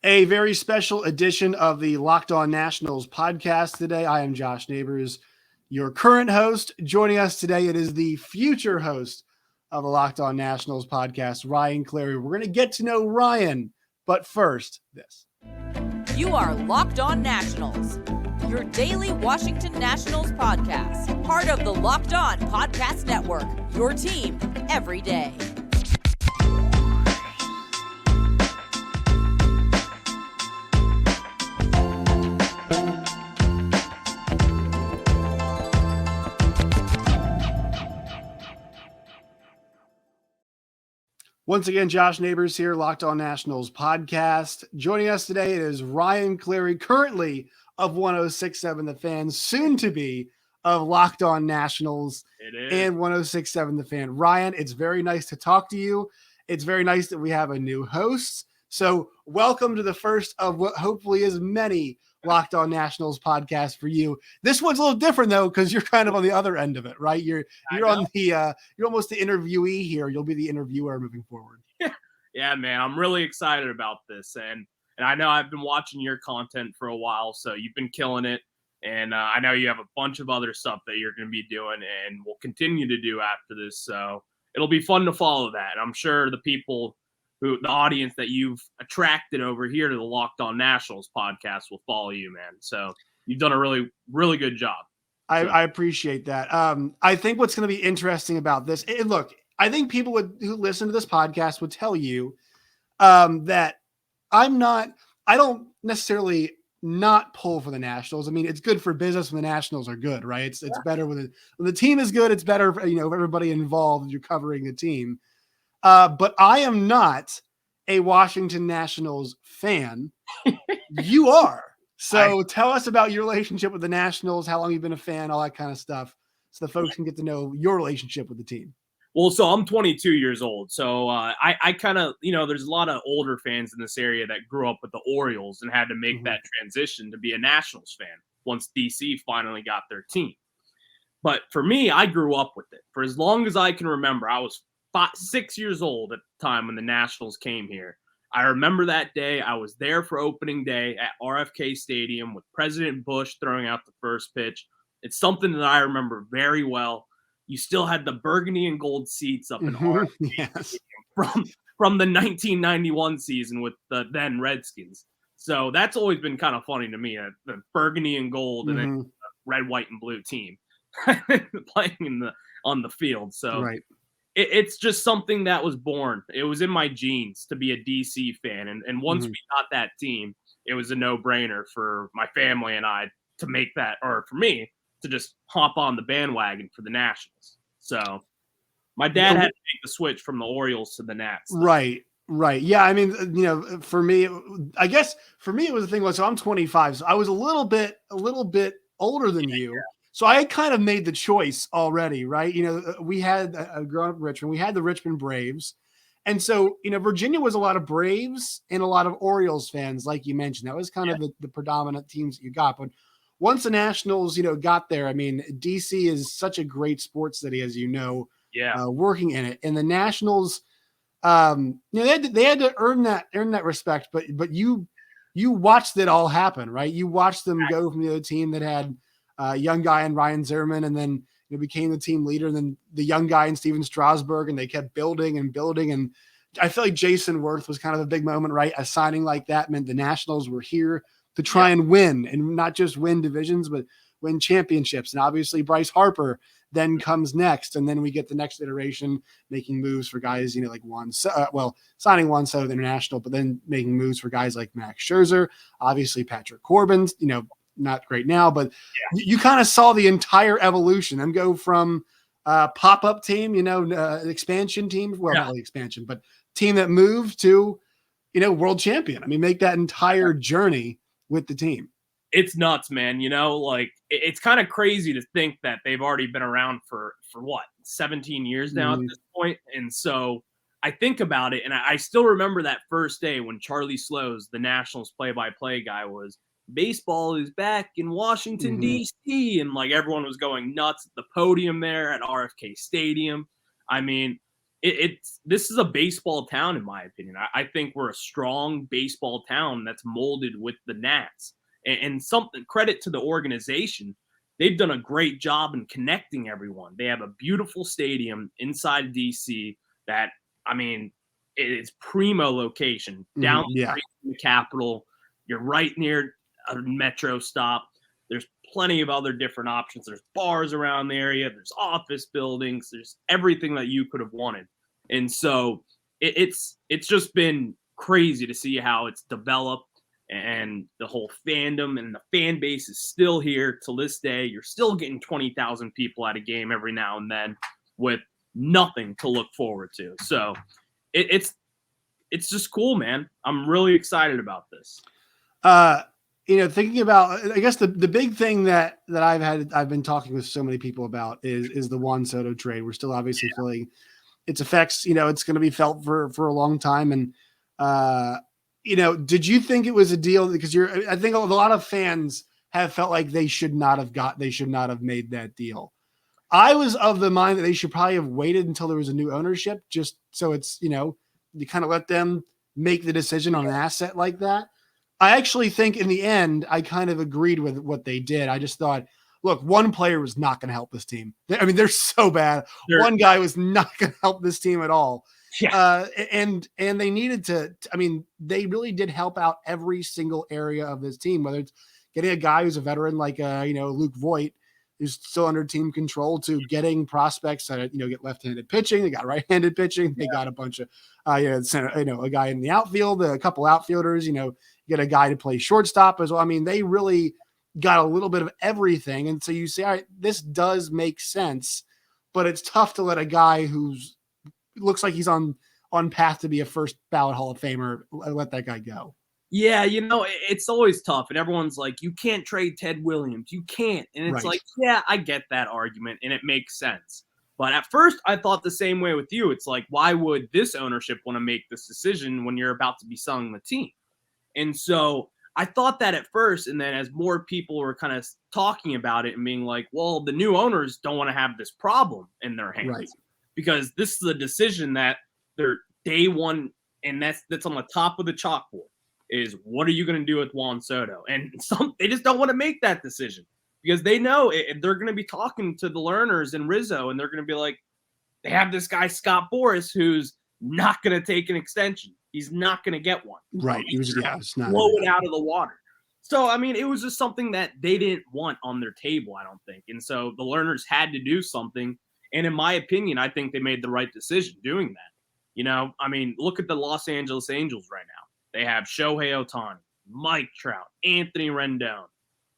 A very special edition of the Locked On Nationals podcast today. I am Josh Neighbors, your current host. Joining us today, it is the future host of the Locked On Nationals podcast, Ryan Clary. We're going to get to know Ryan, but first, this. You are Locked On Nationals, your daily Washington Nationals podcast, part of the Locked On Podcast Network, your team every day. Once again, Josh Neighbors here, Locked On Nationals podcast. Joining us today is Ryan Clary, currently of 106.7 The Fan, soon to be of Locked On Nationals and 106.7 The Fan. Ryan, it's very nice to talk to you. It's very nice that we have a new host. So welcome to the first of what hopefully is many Locked On Nationals podcasts for you. This one's a little different though, because you're kind of on the other end of it, right? You're on the you're almost the interviewee here. You'll be the interviewer moving forward. Yeah, man, I'm really excited about this, and I know I've been watching your content for a while, so you've been killing it, and I know you have a bunch of other stuff that you're going to be doing, and will continue to do after this. So it'll be fun to follow that. And I'm sure the audience that you've attracted over here to the Locked On Nationals podcast will follow you, man. So you've done a really, really good job. I appreciate that. I think what's going to be interesting about this, look, I think people who listen to this podcast would tell you that I don't necessarily not pull for the Nationals. I mean, it's good for business when the Nationals are good, right? It's better when the team is good. It's better, for, everybody involved. You're covering the team. But I am not a Washington Nationals fan. You are. So tell us about your relationship with the Nationals, how long you've been a fan, all that kind of stuff, so the folks can get to know your relationship with the team. Well, so I'm 22 years old. So I kind of, there's a lot of older fans in this area that grew up with the Orioles and had to make that transition to be a Nationals fan once DC finally got their team. But for me, I grew up with it. For as long as I can remember, I was 6 years old at the time when the Nationals came here. I remember that day. I was there for opening day at RFK Stadium with President Bush throwing out the first pitch. It's something that I remember very well. You still had the burgundy and gold seats up in RFK Stadium from the 1991 season with the then Redskins. So that's always been kind of funny to me, the burgundy and gold and then the red, white, and blue team playing on the field. So right. It's just something that was born. It was in my genes to be a DC fan. And once we got that team, it was a no-brainer for my family and I to make that, or for me to just hop on the bandwagon for the Nationals. So my dad had to make the switch from the Orioles to the Nats. Right. Yeah, I mean, for me, I guess for me it was the thing was, so I'm 25, so I was a little bit older than you. So I had kind of made the choice already, right? We had growing up in Richmond, we had the Richmond Braves. And so, Virginia was a lot of Braves and a lot of Orioles fans, like you mentioned. That was kind of the predominant teams that you got. But once the Nationals, got there, I mean, DC is such a great sports city, as working in it. And the Nationals, they had to earn that respect. But you watched it all happen, right? You watched them go from the other team that had young guy in Ryan Zimmerman, and then became the team leader, and then the young guy in Steven Strasburg, and they kept building. And I feel like Jason Worth was kind of a big moment, right? A signing like that meant the Nationals were here to try and win, and not just win divisions, but win championships. And obviously Bryce Harper then comes next, and then we get the next iteration, making moves for guys, like signing Juan Soto International, but then making moves for guys like Max Scherzer, obviously Patrick Corbin, not great now, but you kind of saw the entire evolution and go from pop-up team, expansion team, not really expansion, but team that moved to, world champion. I mean, make that entire journey with the team. It's nuts, man. It's kind of crazy to think that they've already been around for what, 17 years now at this point. And so I think about it, and I still remember that first day when Charlie Slows, the Nationals play-by-play guy, was baseball is back in Washington, D.C. And everyone was going nuts at the podium there at RFK Stadium. I mean, this is a baseball town, in my opinion. I think we're a strong baseball town that's molded with the Nats. And something, credit to the organization, they've done a great job in connecting everyone. They have a beautiful stadium inside DC that, I mean, it's primo location down the street from the Capitol. You're right near a metro stop. There's plenty of other different options. There's bars around the area. There's office buildings. There's everything that you could have wanted. And so it's just been crazy to see how it's developed, and the whole fandom and the fan base is still here till this day. You're still getting 20,000 people at a game every now and then with nothing to look forward to. So it's just cool, man. I'm really excited about this. Thinking about, I guess the big thing that I've been talking with so many people about is the Juan Soto trade. We're still obviously feeling its effects. It's going to be felt for a long time. And, did you think it was a deal? Because I think a lot of fans have felt like they should not have made that deal. I was of the mind that they should probably have waited until there was a new ownership, just so it's, you kind of let them make the decision on an asset like that. I actually think in the end, I kind of agreed with what they did. I just thought, look, one player was not going to help this team. I mean, they're so bad. One guy was not going to help this team at all. Yeah. And they needed to, I mean, they really did help out every single area of this team, whether it's getting a guy who's a veteran like, Luke Voigt, who's still under team control, to getting prospects that, get left-handed pitching. They got right-handed pitching. They got a bunch of, a guy in the outfield, a couple outfielders, get a guy to play shortstop as well. I mean, they really got a little bit of everything. And so you say, all right, this does make sense, but it's tough to let a guy who's looks like he's on path to be a first ballot Hall of Famer, let that guy go. Yeah, it's always tough. And everyone's like, you can't trade Ted Williams. You can't. And it's like, yeah, I get that argument, and it makes sense. But at first, I thought the same way with you. It's like, why would this ownership want to make this decision when you're about to be selling the team? And so I thought that at first, and then as more people were kind of talking about it and being like, well, the new owners don't want to have this problem in their hands, because this is a decision that they're day one, and that's on the top of the chalkboard, is what are you going to do with Juan Soto? And they just don't want to make that decision, because they know they're going to be talking to the Lerners and Rizzo, and they're going to be like, they have this guy, Scott Boras, who's not going to take an extension. He's not going to get one. Right. He was not blow it out of the water. So, I mean, it was just something that they didn't want on their table, I don't think. And so the Lerners had to do something. And in my opinion, I think they made the right decision doing that. I mean, look at the Los Angeles Angels right now. They have Shohei Ohtani, Mike Trout, Anthony Rendon.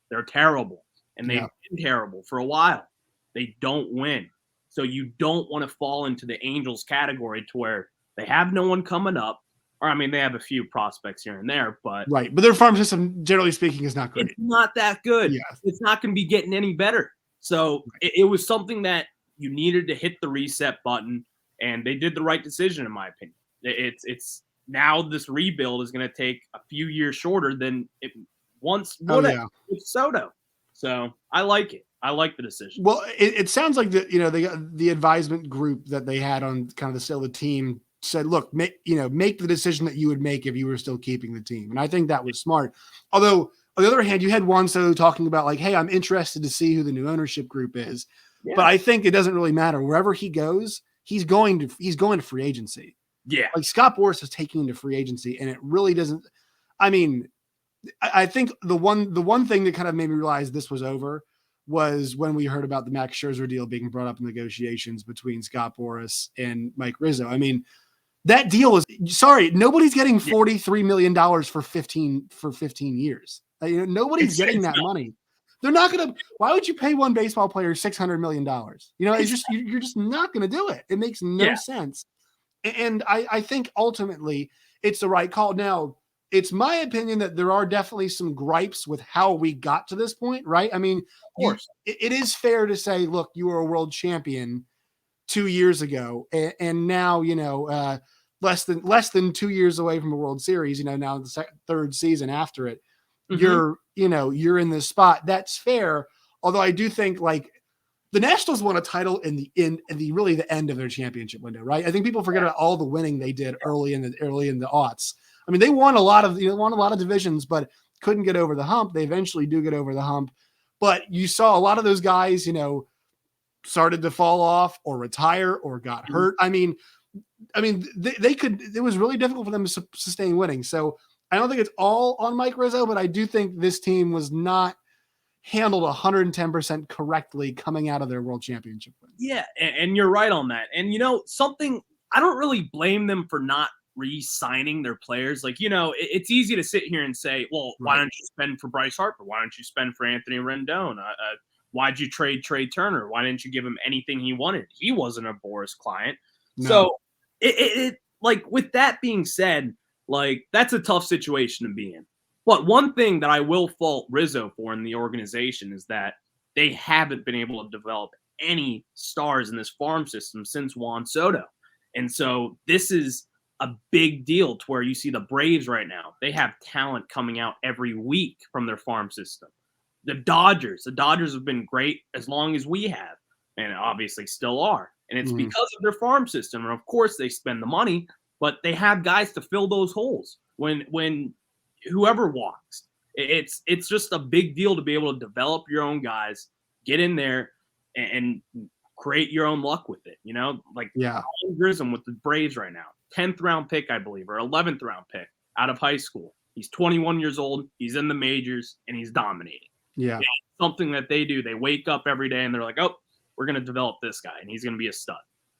They're terrible. And they've been terrible for a while. They don't win. So you don't want to fall into the Angels category to where they have no one coming up. Or, I mean, they have a few prospects here and there, but but their farm system, generally speaking, is not great. It's not that good. Yeah. It's not going to be getting any better. So it was something that you needed to hit the reset button, and they did the right decision, in my opinion. It's now this rebuild is going to take a few years shorter than it once would have with Soto. So I like it. I like the decision. Well, it sounds like the advisement group that they had on kind of the sale of the team said, look, make the decision that you would make if you were still keeping the team. And I think that was smart. Although on the other hand, you had Juan Soto talking about like, hey, I'm interested to see who the new ownership group is. Yeah. But I think it doesn't really matter. Wherever he goes, he's going to free agency. Yeah. Like Scott Boras is taking him to free agency, and it really doesn't. I mean, I think the one thing that kind of made me realize this was over was when we heard about the Max Scherzer deal being brought up in negotiations between Scott Boras and Mike Rizzo. I mean, that deal is nobody's getting $43 million for 15 years. Nobody's getting that money. They're not going to. Why would you pay one baseball player $600 million? It's just you're just not going to do it. It makes no sense. And I think ultimately it's the right call. Now, it's my opinion that there are definitely some gripes with how we got to this point, right? I mean, of course, it is fair to say, look, you were a world champion 2 years ago, and now less than 2 years away from a World Series. Now the third season after it, you're in this spot. That's fair. Although I do think like the Nationals won a title in the really the end of their championship window, right? I think people forget about all the winning they did early in the aughts. I mean, they won a lot of divisions, but couldn't get over the hump. They eventually do get over the hump, but you saw a lot of those guys, started to fall off or retire or got hurt. I mean, they could. It was really difficult for them to sustain winning. So I don't think it's all on Mike Rizzo, but I do think this team was not handled 110% correctly coming out of their world championship win. Yeah, and you're right on that. And something, I don't really blame them for not re-signing their players. Like, it's easy to sit here and say, well, why don't you spend for Bryce Harper? Why don't you spend for Anthony Rendon? Why'd you trade Trey Turner? Why didn't you give him anything he wanted? He wasn't a Boris client. No. So it like, with that being said, like, that's a tough situation to be in. But one thing that I will fault Rizzo for in the organization is that they haven't been able to develop any stars in this farm system since Juan Soto. And so this is a big deal to where you see the Braves right now. They have talent coming out every week from their farm system. The Dodgers have been great as long as we have, and obviously still are. And it's because of their farm system. And of course they spend the money, but they have guys to fill those holes when whoever walks. It's just a big deal to be able to develop your own guys, get in there and create your own luck with it. Like Grissom with the Braves right now, 10th round pick, I believe, or 11th round pick out of high school. He's 21 years old. He's in the majors and he's dominating. Yeah. Something that they do. They wake up every day and they're like, oh, we're going to develop this guy and he's going to be a stud.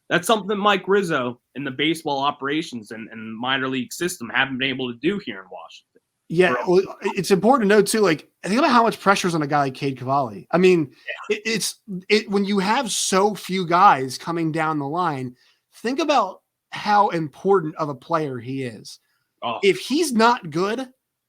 That's something Mike Rizzo in the baseball operations and minor league system haven't been able to do here in Washington. Yeah, well, it's important to know too. Like, think about how much pressure is on a guy like CADE CAVALLI. I mean, it's when you have so few guys coming down the line. Think about how important of a player he is. Oh. If he's not good,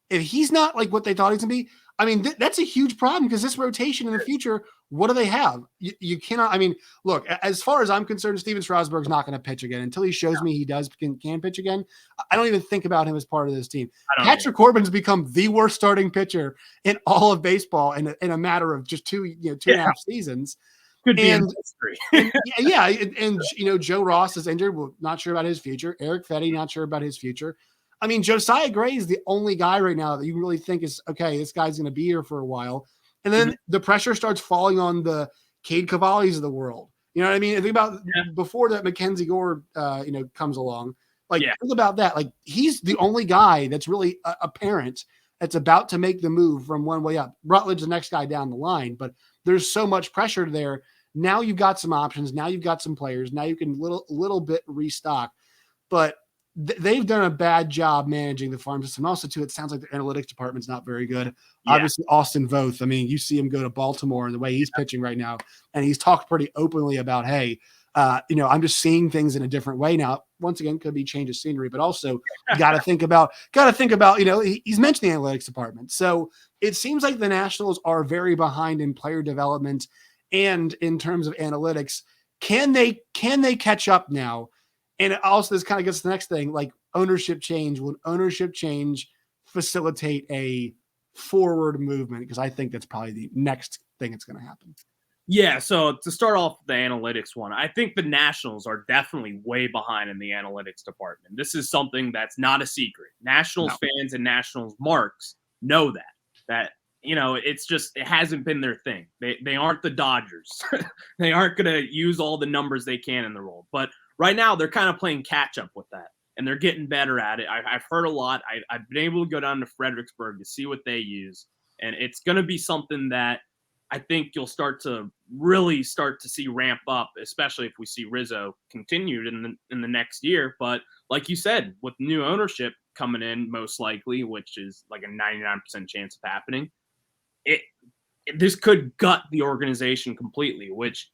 if he's not like what they thought he's gonna be, I mean, that's a huge problem because this rotation in the future, what do they have? You cannot. I mean, look, as far as I'm concerned, Steven Strasburg's not going to pitch again until he shows me he can pitch again. I don't even think about him as part of this team. Patrick Corbin's become the worst starting pitcher in all of baseball in a matter of just two and a half seasons. Could be in history. and Joe Ross is injured. We're not sure about his future. Eric Fetty, not sure about his future. I mean, Josiah Gray is the only guy right now that you really think is, okay, this guy's going to be here for a while. And then the pressure starts falling on the CADE Cavallis of the world. You know what I mean? Think about before that Mackenzie Gore, comes along. Like, think about that. Like, he's the only guy that's really apparent that's about to make the move from one way up. Rutledge, the next guy down the line. But there's so much pressure there. Now you've got some options. Now you've got some players. Now you can little bit restock. But they've done a bad job managing the farm system. Also, too, it sounds like the analytics department's not very good. Yeah. Obviously, Austin Voth. I mean, you see him go to Baltimore and the way he's pitching right now, and he's talked pretty openly about, hey, I'm just seeing things in a different way now. Once again, could be change of scenery, but also got to think about. He's mentioned the analytics department, so it seems like the Nationals are very behind in player development and in terms of analytics. Can they catch up now? And also, this kind of gets to the next thing, like ownership change. Will ownership change facilitate a forward movement? Because I think that's probably the next thing that's going to happen. Yeah, so to start off with the analytics one, I think the Nationals are definitely way behind in the analytics department. This is something that's not a secret. Nationals fans and Nationals marks know that it's just, it hasn't been their thing. They aren't the Dodgers. They aren't going to use all the numbers they can in the role. But right now, they're kind of playing catch up with that, and they're getting better at it. I've heard a lot. I've been able to go down to Fredericksburg to see what they use, and it's going to be something that I think you'll start to see ramp up, especially if we see Rizzo continued in the next year. But like you said, with new ownership coming in, most likely, which is like a 99% chance of happening, this could gut the organization completely, which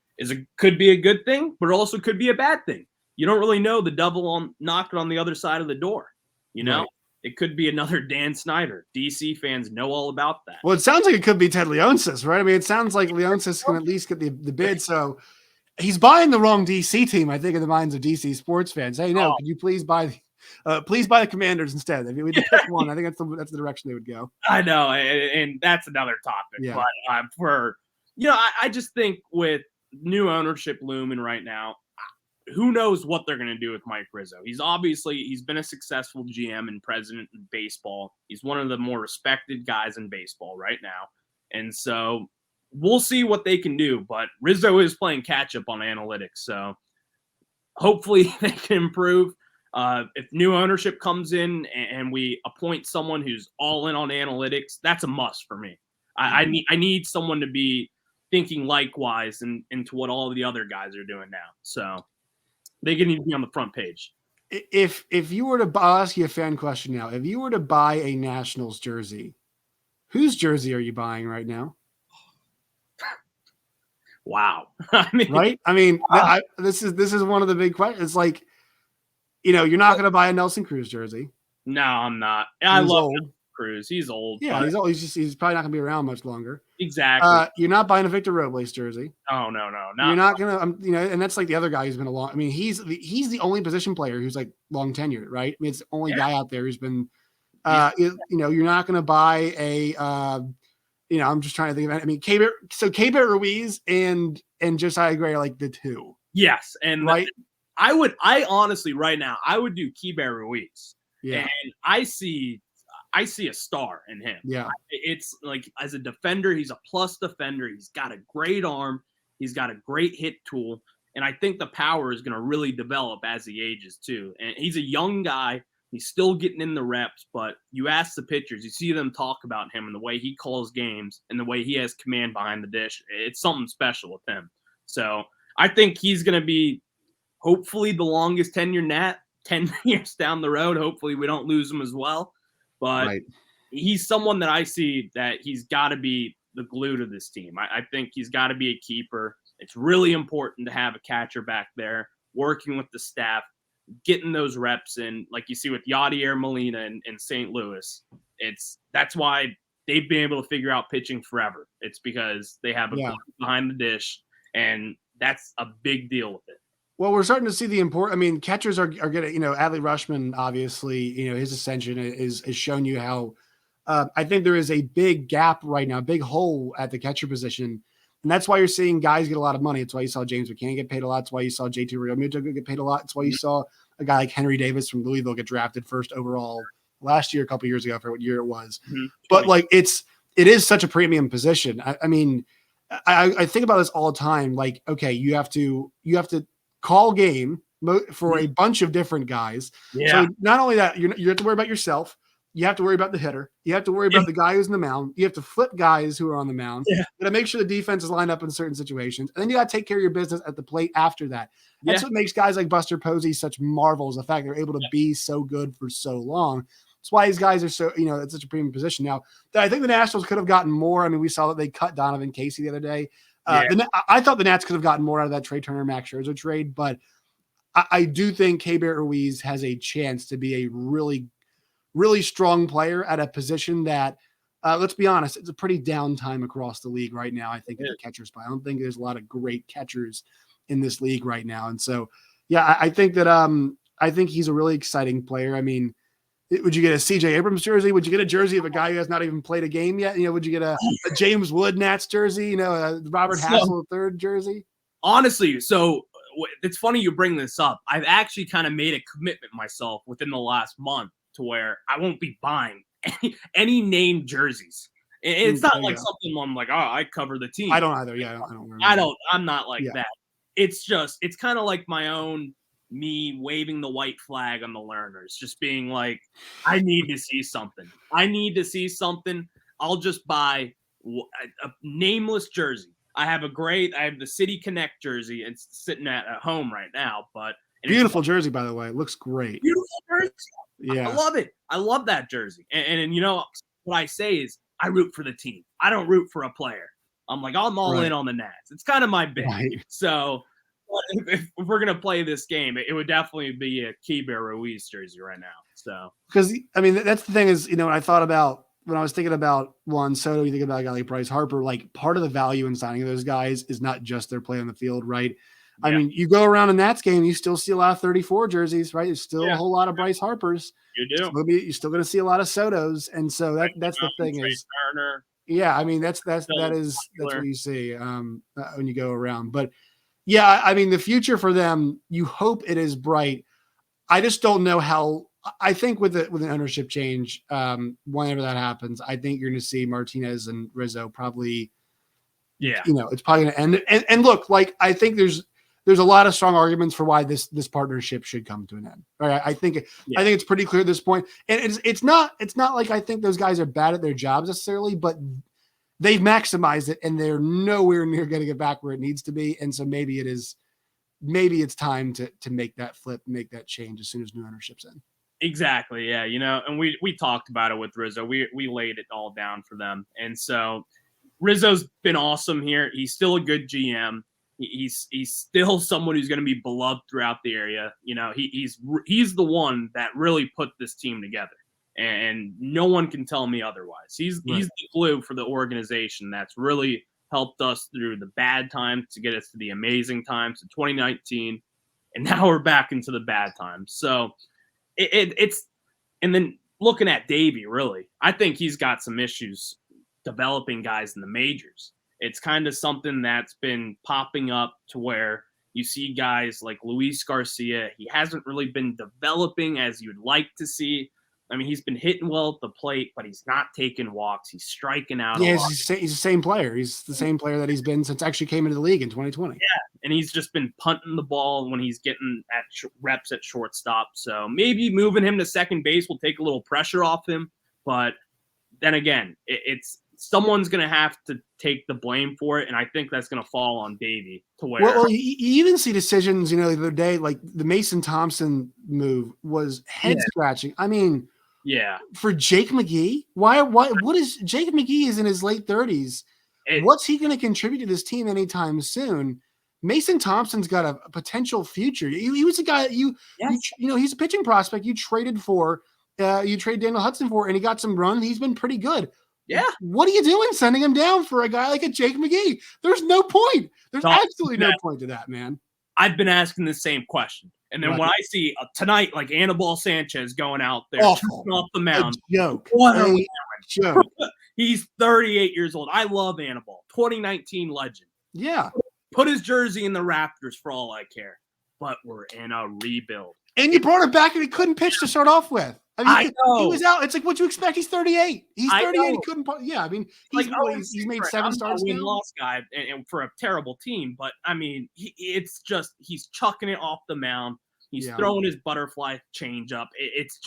could be a good thing, but it also could be a bad thing. You don't really know the devil knocking on the other side of the door. Right. It could be another Dan Snyder. DC fans know all about that. Well, it sounds like it could be Ted Leonsis, right? I mean, it sounds like Leonsis can at least get the bid. So he's buying the wrong DC team, I think, in the minds of DC sports fans. Hey, no, could you please buy the Commanders instead? I mean, we pick one. I think that's the direction they would go. I know, and that's another topic. Yeah. But I just think with new ownership looming right now. Who knows what they're going to do with Mike Rizzo? He's been a successful GM and president in baseball. He's one of the more respected guys in baseball right now. And so we'll see what they can do. But Rizzo is playing catch up on analytics. So hopefully they can improve. If new ownership comes in and we appoint someone who's all in on analytics, that's a must for me. I need someone to be thinking likewise and into what all the other guys are doing now. So they can even be on the front page. If you were to, I'll ask you a fan question now. If you were to buy a Nationals jersey, whose jersey are you buying right now? Wow. Right? This is one of the big questions. It's like, you're not going to buy a Nelson Cruz jersey. No, I'm not. I love old. Cruz. He's old. Yeah, he's old. He's probably not going to be around much longer. Exactly. You're not buying a Victor Robles jersey. Oh, no. You're not going to, and that's like the other guy who's been he's the only position player who's like long tenured, right? It's the only guy out there who's been, you're not going to buy a, I'm just trying to think of it. K-Bet Ruiz and Josiah Gray are like the two. Yes. And right. I honestly right now, I would do K-Bet Ruiz. Yeah. And I see a star in him. Yeah. It's like as a defender, he's a plus defender. He's got a great arm. He's got a great hit tool. And I think the power is going to really develop as he ages too. And he's a young guy. He's still getting in the reps, but you ask the pitchers, you see them talk about him and the way he calls games and the way he has command behind the dish. It's something special with him. So I think he's going to be hopefully the longest tenure Nat 10 years down the road. Hopefully we don't lose him as well. But he's someone that I see that he's got to be the glue to this team. I think he's got to be a keeper. It's really important to have a catcher back there working with the staff, getting those reps in, like you see with Yadier Molina in St. Louis. That's why they've been able to figure out pitching forever. It's because they have a glue behind the dish, and that's a big deal with it. Well, we're starting to see the import. Catchers are getting, Adley Rutschman, obviously, his ascension has shown you how I think there is a big gap right now, a big hole at the catcher position. And that's why you're seeing guys get a lot of money. It's why you saw James McCann get paid a lot. It's why you saw JT Realmuto get paid a lot. It's why you saw a guy like Henry Davis from Louisville get drafted first overall last year, a couple of years ago, for what year it was. Mm-hmm. But it is such a premium position. I think about this all the time. Like, okay, you have to call game for a bunch of different guys. Yeah. So not only that, you have to worry about yourself. You have to worry about the hitter. You have to worry about the guy who's in the mound. You have to flip guys who are on the mound. You got to make sure the defense is lined up in certain situations. And then you got to take care of your business at the plate after that. That's what makes guys like Buster Posey such marvels. The fact they're able to be so good for so long. That's why these guys are so, it's such a premium position. Now, I think the Nationals could have gotten more. We saw that they cut Donovan Casey the other day. I thought the Nats could have gotten more out of that Trey Turner, Max Scherzer trade, but I do think K-Bet Ruiz has a chance to be a really, really strong player at a position that, let's be honest, it's a pretty down time across the league right now. I think at the catcher spot, I don't think there's a lot of great catchers in this league right now. And so, I think that I think he's a really exciting player. Would you get a CJ Abrams jersey? Would you get a jersey of a guy who has not even played a game yet? Would you get a James Wood Nats jersey? A Robert Hassel III jersey? Honestly, so it's funny you bring this up. I've actually kind of made a commitment myself within the last month to where I won't be buying any named jerseys. It's not like something I'm like, oh, I cover the team. I don't either. Yeah, I don't. I'm not like that. It's kind of like my own me waving the white flag on the learners, just being like, I need to see something. I'll just buy a nameless jersey. I have the City Connect jersey. It's sitting at home right now, but beautiful jersey, by the way. It looks great. Beautiful jersey. Yeah. I love it. I love that jersey. And what I say is I root for the team. I don't root for a player. I'm like, I'm all in on the Nats. It's kind of my bit. Right. So if we're going to play this game, it would definitely be a K-Bet Ruiz jersey right now. So, because that's the thing is, when I was thinking about Juan Soto, you think about a guy like Bryce Harper, like part of the value in signing those guys is not just their play on the field, right? Yeah. You go around in Nats game, you still see a lot of 34 jerseys, right? There's still a whole lot of Bryce Harpers. You do. You're still going to see a lot of Sotos. And so that's the thing Trey is Turner. Yeah, I mean, that is that's what Popular. you see, when you go around. But yeah, I mean, the future for them, you hope it is bright. I just don't know how. I think with an ownership change, whenever that happens, I think you're going to see Martinez and Rizzo probably. Yeah. It's probably going to end. And look, like I think there's a lot of strong arguments for why this partnership should come to an end. Right? I think it's pretty clear at this point. And it's not like I think those guys are bad at their jobs necessarily, but they've maximized it and they're nowhere near getting it back where it needs to be. And so maybe it's time to make that flip, make that change as soon as new ownership's in. Exactly. Yeah. And we talked about it with Rizzo. We laid it all down for them. And so Rizzo's been awesome here. He's still a good GM. He's still someone who's going to be beloved throughout the area. He's the one that really put this team together, and no one can tell me otherwise. He's the glue for the organization that's really helped us through the bad times to get us to the amazing times in 2019, and now we're back into the bad times. So it's and then looking at Davey, really, I think he's got some issues developing guys in the majors. It's kind of something that's been popping up to where you see guys like Luis Garcia. He hasn't really been developing as you'd like to see. I mean, he's been hitting well at the plate, but he's not taking walks. He's striking out a lot. He's the same player. He's the same player that he's been since actually came into the league in 2020. Yeah, and he's just been punting the ball when he's getting at reps at shortstop. So maybe moving him to second base will take a little pressure off him. But then again, it's someone's going to have to take the blame for it, and I think that's going to fall on Davey. To where well, you even see decisions, the other day, like the Mason Thompson move was head scratching. I mean, yeah, for Jake McGee, what is Jake McGee is in his late 30s? What's he going to contribute to this team anytime soon? Mason Thompson's got a potential future. He was a guy that he's a pitching prospect you traded for. You traded Daniel Hudson for, and he got some run. He's been pretty good. Yeah. What are you doing sending him down for a guy like a Jake McGee? There's no point. There's absolutely no point to that, man. I've been asking the same question. And then when I see tonight, like Anibal Sanchez going out there off the mound. A joke. What are we doing? Joke. He's 38 years old. I love Anibal. 2019 legend. Yeah. Put his jersey in the Raptors for all I care. But we're in a rebuild. And you brought him back and he couldn't pitch to start off with. I mean, know. He was out. It's like what you expect. He's 38. He's 38. He couldn't. Yeah, I mean, he's made 7 starts. He's a win-loss guy and for a terrible team, but I mean, he's chucking it off the mound. He's throwing his butterfly changeup. It's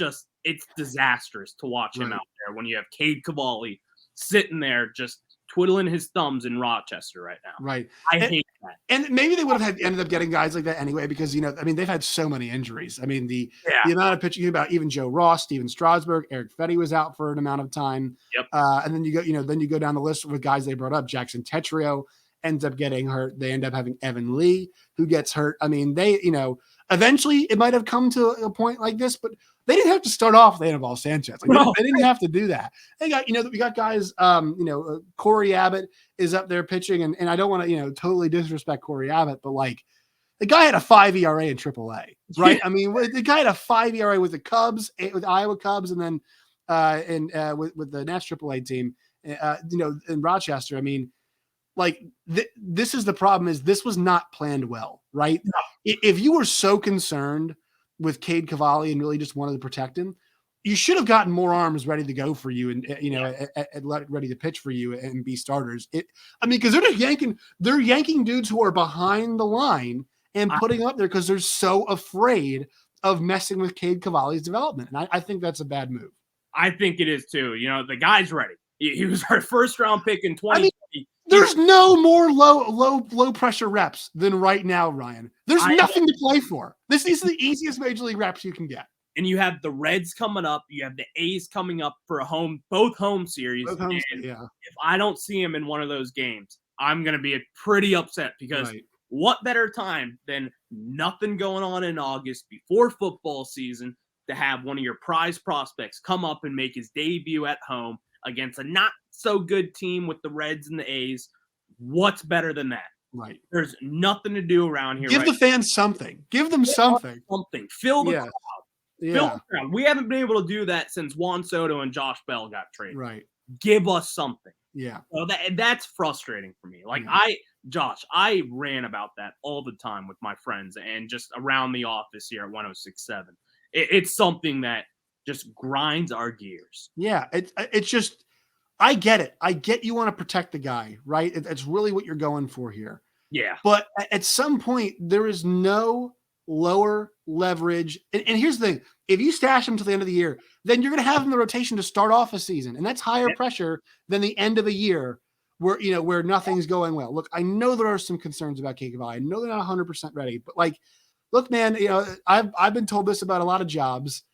disastrous to watch him out there when you have CADE Cavalli sitting there just twiddling his thumbs in Rochester right now. Right. I hate that. And maybe they would have ended up getting guys like that anyway, because, they've had so many injuries. I mean, the amount of pitching about even Joe Ross, Steven Strasburg, Eric Fetty was out for an amount of time. Yep. And then you go down the list with guys they brought up. Jackson Tetrio ends up getting hurt. They end up having Evan Lee who gets hurt. I mean, eventually it might have come to a point like this, but they didn't have to start off with Anibal Sanchez. They didn't have to do that. They got, we got guys, Corey Abbott is up there pitching, and I don't want to, totally disrespect Corey Abbott, but like the guy had a 5 ERA in AAA, right? I mean, the guy had a 5 ERA with the Cubs, with Iowa Cubs, and then with the Nats AAA team, in Rochester. I mean, like this is the problem: is this was not planned well, right? No. If you were so concerned with CADE Cavalli and really just wanted to protect him, you should have gotten more arms ready to go for you and ready to pitch for you and be starters. Because they're yanking dudes who are behind the line and putting up there because they're so afraid of messing with CADE Cavalli's development. And I think that's a bad move. I think it is too. The guy's ready. He was our first round pick in 2020. There's no more low pressure reps than right now, Ryan. There's nothing to play for. These are the easiest major league reps you can get. And you have the Reds coming up. You have the A's coming up for both home series. If I don't see him in one of those games, I'm going to be pretty upset because what better time than nothing going on in August before football season to have one of your prize prospects come up and make his debut at home against a not so good team with the Reds and the A's. What's better than that? Right. There's nothing to do around here. Give the fans something. Give them something. Fill the crowd. Yeah. Fill the crowd. We haven't been able to do that since Juan Soto and Josh Bell got traded. Right. Give us something. Yeah. So that's frustrating for me. Like Yeah. Josh, I ran about that all the time with my friends and just around the office here at 1067. It's something that just grinds our gears. Yeah. It's just, I get it. I get you want to protect the guy, right? It's really what you're going for here. Yeah. But at some point, there is no lower leverage. And here's the thing: if you stash him to the end of the year, then you're going to have him in the rotation to start off a season, and that's higher pressure than the end of a year where nothing's going well. Look, I know there are some concerns about CAVALLI. I know they're not 100% ready, but like, look, man, I've been told this about a lot of jobs.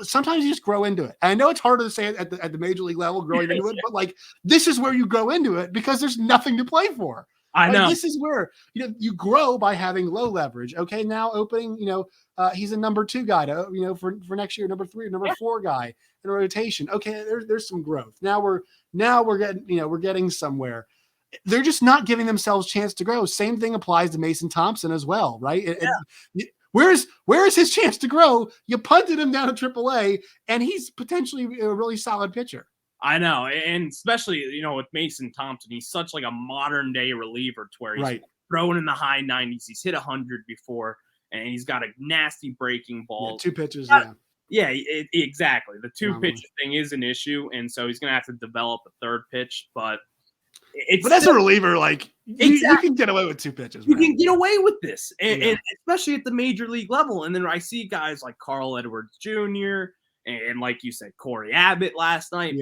Sometimes you just grow into it. And I know it's harder to say it at the major league level, growing into it, but like, this is where you grow into it because there's nothing to play for. I know. This is where you grow by having low leverage. Okay, now opening, he's a number 2 guy to for next year, number 3, number 4 guy in a rotation. Okay, there's some growth. Now we're getting somewhere. They're just not giving themselves a chance to grow. Same thing applies to Mason Thompson as well, right? Where is his chance to grow? You punted him down to AAA, and he's potentially a really solid pitcher. I know, and especially with Mason Thompson, he's such like a modern day reliever to where he's throwing in the high 90s. He's hit 100 before, and he's got a nasty breaking ball. 2 pitches, exactly. The 2 pitch thing is an issue, and so he's gonna have to develop a 3rd pitch. But as a reliever, like you can get away with 2 pitches. You can get away with this, and especially at the major league level. And then I see guys like Carl Edwards Jr. and like you said, Corey Abbott last night,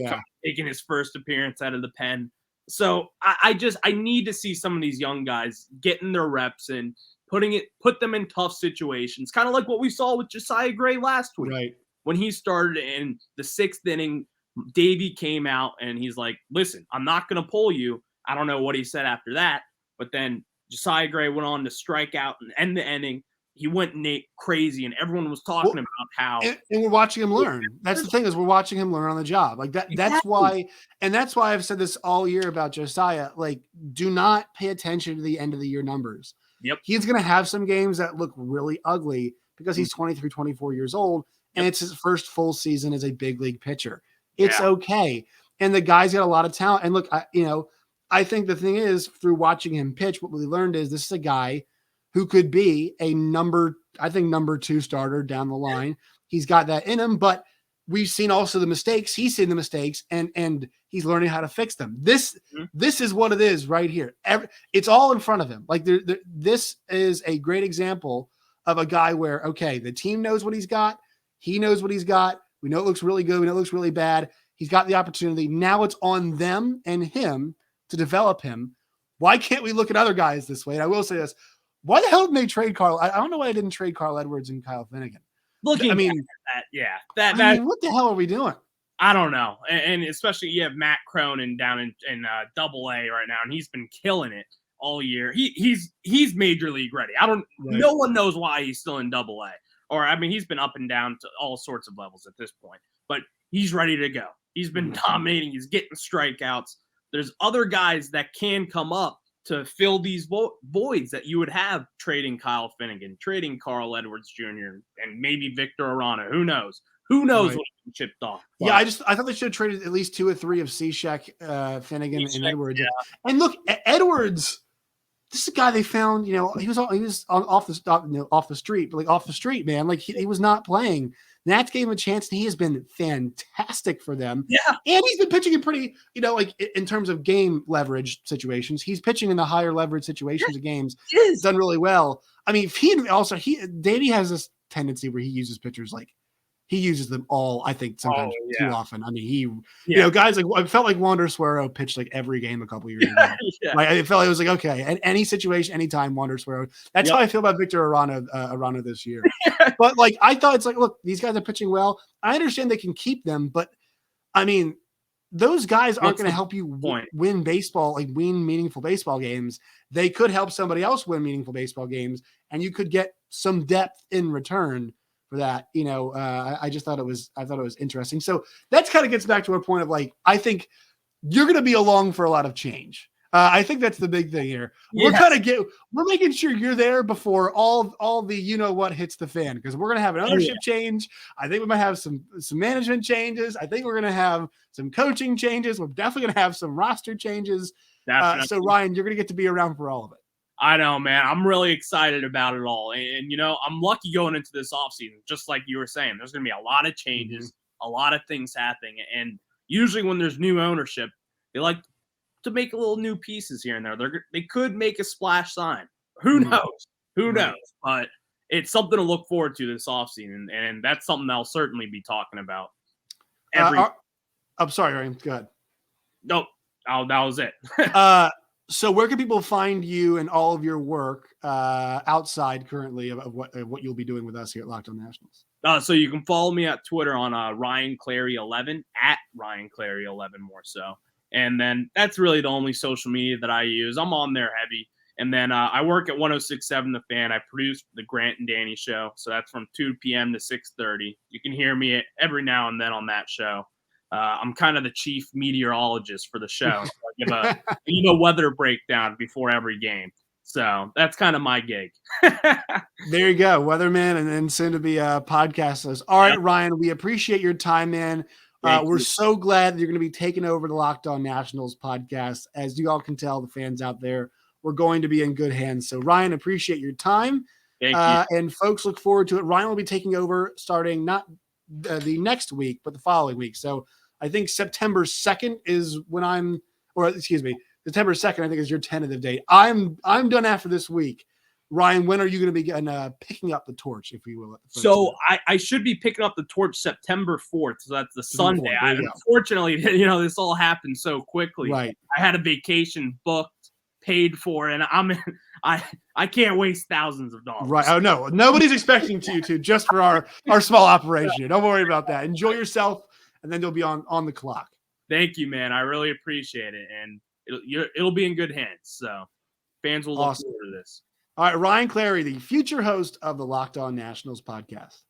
taking his first appearance out of the pen. So I need to see some of these young guys getting their reps and put them in tough situations, kind of like what we saw with Josiah Gray last week. Right. When he started in the 6th inning, Davey came out and he's like, listen, I'm not going to pull you. I don't know what he said after that, but then Josiah Gray went on to strike out and end the inning. He went crazy, and everyone was talking about how. And we're watching him learn. That's the thing, is we're watching him learn on the job. Like that. Exactly. That's why I've said this all year about Josiah. Like, do not pay attention to the end of the year numbers. Yep. He's going to have some games that look really ugly because he's 23, 24 years old, and it's his first full season as a big league pitcher. It's okay. And the guy's got a lot of talent. And look, I think the thing is, through watching him pitch, what we learned is this is a guy who could be a number 2 starter down the line. He's got that in him, but we've seen also the mistakes. He's seen the mistakes, and he's learning how to fix them. This is what it is right here. It's all in front of him. Like this is a great example of a guy where, okay, the team knows what he's got. He knows what he's got. We know it looks really good. We know it looks really bad. He's got the opportunity. Now it's on them and him to develop him. Why can't we look at other guys this way? And I will say this. Why the hell didn't they trade Carl? I don't know why I didn't trade Carl Edwards and Kyle Finnegan. What the hell are we doing? I don't know. And especially you have Matt Cronin down in Double-A right now, and he's been killing it all year. He's major league ready. No one knows why he's still in Double-A. Or he's been up and down to all sorts of levels at this point. But he's ready to go. He's been dominating. He's getting strikeouts. There's other guys that can come up to fill these voids that you would have trading Kyle Finnegan, trading Carl Edwards Jr., and maybe Victor Arana. Who knows? Who knows what chipped off? But yeah, I thought they should have traded at least 2 or 3 of Cishek, Finnegan, and Edwards. Yeah. And look, Edwards, this is a guy they found. He was off the street, but like off the street, man. Like he was not playing. Nats gave him a chance, and he has been fantastic for them. Yeah. And he's been pitching in pretty, like in terms of game leverage situations, he's pitching in the higher leverage situations of games. He's done really well. Davey has this tendency where he uses pitchers like he uses them all, I think, sometimes too often. Guys like, I felt like Wander Suero pitched like every game a couple years ago. Like I felt like it was like, okay, and any situation, anytime Wander Suero. That's how I feel about Victor Arana this year. But like, I thought it's like, look, these guys are pitching well. I understand they can keep them, but those guys aren't going to help you win baseball, like win meaningful baseball games. They could help somebody else win meaningful baseball games, and you could get some depth in return for that. I just thought it was interesting. So that's kind of gets back to our point of like, I think you're going to be along for a lot of change. I think that's the big thing here. We're making sure you're there before all the what hits the fan, because we're gonna have an ownership change. I think we might have some management changes. I think we're gonna have some coaching changes. We're definitely gonna have some roster changes. So Ryan, you're gonna get to be around for all of it. I know, man. I'm really excited about it all. And I'm lucky going into this offseason, just like you were saying. There's going to be a lot of changes, a lot of things happening. And usually when there's new ownership, they like to make a little new pieces here and there. They could make a splash sign. Who knows? Who knows? But it's something to look forward to this offseason. And that's something I'll certainly be talking about. I'm sorry, Ryan. Go ahead. Nope. Oh, that was it. So where can people find you and all of your work outside currently of what you'll be doing with us here at Locked On Nationals? So you can follow me at Twitter on Ryan Clary 11 at Ryan Clary 11 more so. And then that's really the only social media that I use. I'm on there heavy. And then I work at 106.7 The Fan. I produce the Grant and Danny show. So that's from 2 p.m. to 6:30. You can hear me every now and then on that show. I'm kind of the chief meteorologist for the show. So I give a weather breakdown before every game. So that's kind of my gig. There you go, weatherman, and then soon to be a podcast host. All right, Ryan, we appreciate your time, man. We're so glad that you're going to be taking over the Locked On Nationals podcast. As you all can tell, the fans out there, we're going to be in good hands. So Ryan, appreciate your time. Thank you. And folks, look forward to it. Ryan will be taking over starting not the next week, but the following week. So I think September 2nd is when September 2nd, I think, is your tentative date. I'm done after this week. Ryan, when are you going to be picking up the torch, if you will? So I should be picking up the torch September 4th. So that's the Sunday. Unfortunately, this all happened so quickly. Right. I had a vacation booked, paid for, and I can't waste thousands of dollars. Right. Oh, no. Nobody's expecting you to just for our small operation. Don't worry about that. Enjoy yourself. And then you'll be on the clock. Thank you, man. I really appreciate it. And it'll be in good hands. So fans will look forward to this. All right, Ryan Clary, the future host of the Locked On Nationals podcast.